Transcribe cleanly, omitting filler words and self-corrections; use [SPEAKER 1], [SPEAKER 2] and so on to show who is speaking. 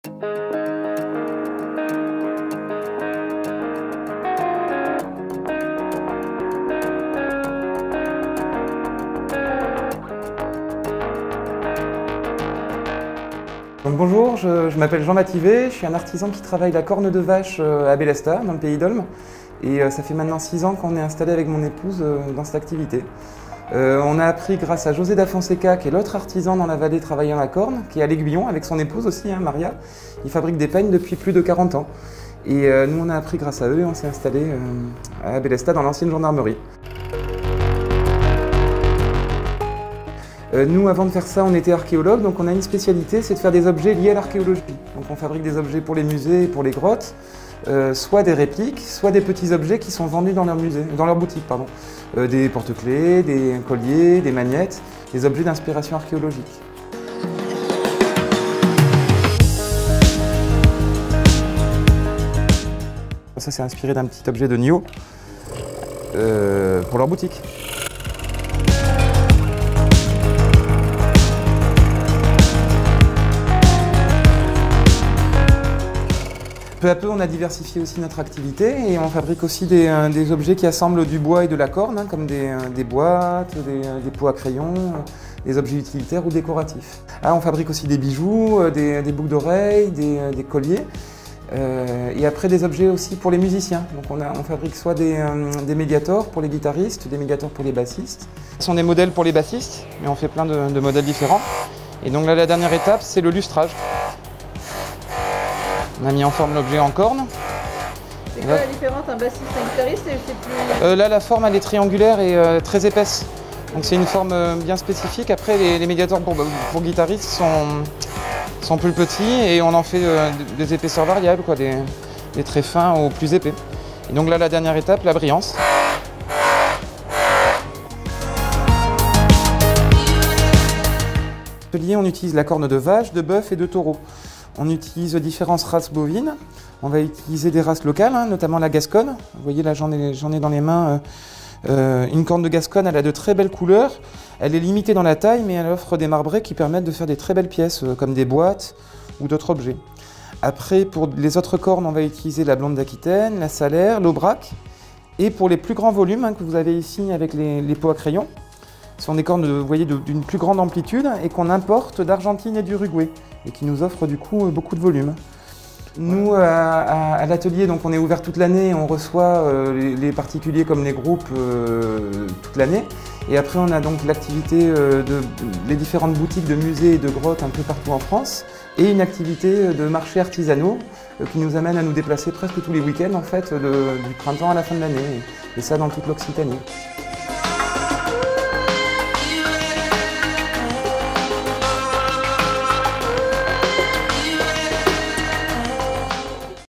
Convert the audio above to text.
[SPEAKER 1] Donc bonjour, je m'appelle Jean Mativet, je suis un artisan qui travaille la corne de vache à Bélesta, dans le pays d'Olme. Et ça fait maintenant 6 ans qu'on est installé avec mon épouse dans cette activité. On a appris grâce à José da Fonseca, qui est l'autre artisan dans la vallée travaillant la corne, qui est à l'Aiguillon avec son épouse aussi, Maria. Il fabrique des peignes depuis plus de 40 ans. Et nous on a appris grâce à eux et on s'est installé à Bélesta dans l'ancienne gendarmerie. Nous, avant de faire ça, on était archéologues, donc on a une spécialité, c'est de faire des objets liés à l'archéologie. Donc on fabrique des objets pour les musées et pour les grottes, soit des répliques, soit des petits objets qui sont vendus dans leur musée, dans leur boutique, pardon. Des porte-clés, des colliers, des magnettes, des objets d'inspiration archéologique. Ça, c'est inspiré d'un petit objet de Nio pour leur boutique. Peu à peu, on a diversifié aussi notre activité et on fabrique aussi des objets qui assemblent du bois et de la corne, comme des boîtes, des pots à crayon, des objets utilitaires ou décoratifs. On fabrique aussi des bijoux, des boucles d'oreilles, des colliers et après des objets aussi pour les musiciens. Donc on fabrique soit des médiators pour les guitaristes, des médiators pour les bassistes. Ce sont des modèles pour les bassistes, mais on fait plein de modèles différents. Et donc là, la dernière étape, c'est le lustrage. On a mis en forme l'objet en corne.
[SPEAKER 2] C'est quoi la différence, un bassiste et un guitariste? C'est plus...
[SPEAKER 1] Là, la forme elle est triangulaire et très épaisse. Donc c'est une forme bien spécifique. Après, les médiators pour guitaristes sont plus petits et on en fait des épaisseurs variables, quoi, des très fins aux plus épais. Et donc là, la dernière étape, la brillance. On utilise la corne de vache, de bœuf et de taureau. On utilise différentes races bovines. On va utiliser des races locales, notamment la Gasconne. Vous voyez là, j'en ai dans les mains une corne de Gasconne. Elle a de très belles couleurs. Elle est limitée dans la taille, mais elle offre des marbrés qui permettent de faire des très belles pièces, comme des boîtes ou d'autres objets. Après, pour les autres cornes, on va utiliser la blonde d'Aquitaine, la salaire, l'aubrac. Et pour les plus grands volumes que vous avez ici avec les pots à crayon, ce sont des cornes, vous voyez, d'une plus grande amplitude et qu'on importe d'Argentine et d'Uruguay et qui nous offrent du coup beaucoup de volume. Nous, à l'atelier, donc on est ouvert toute l'année, on reçoit les particuliers comme les groupes toute l'année. Et après, on a donc l'activité les différentes boutiques de musées et de grottes un peu partout en France et une activité de marchés artisanaux qui nous amène à nous déplacer presque tous les week-ends en fait, du printemps à la fin de l'année et ça dans toute l'Occitanie.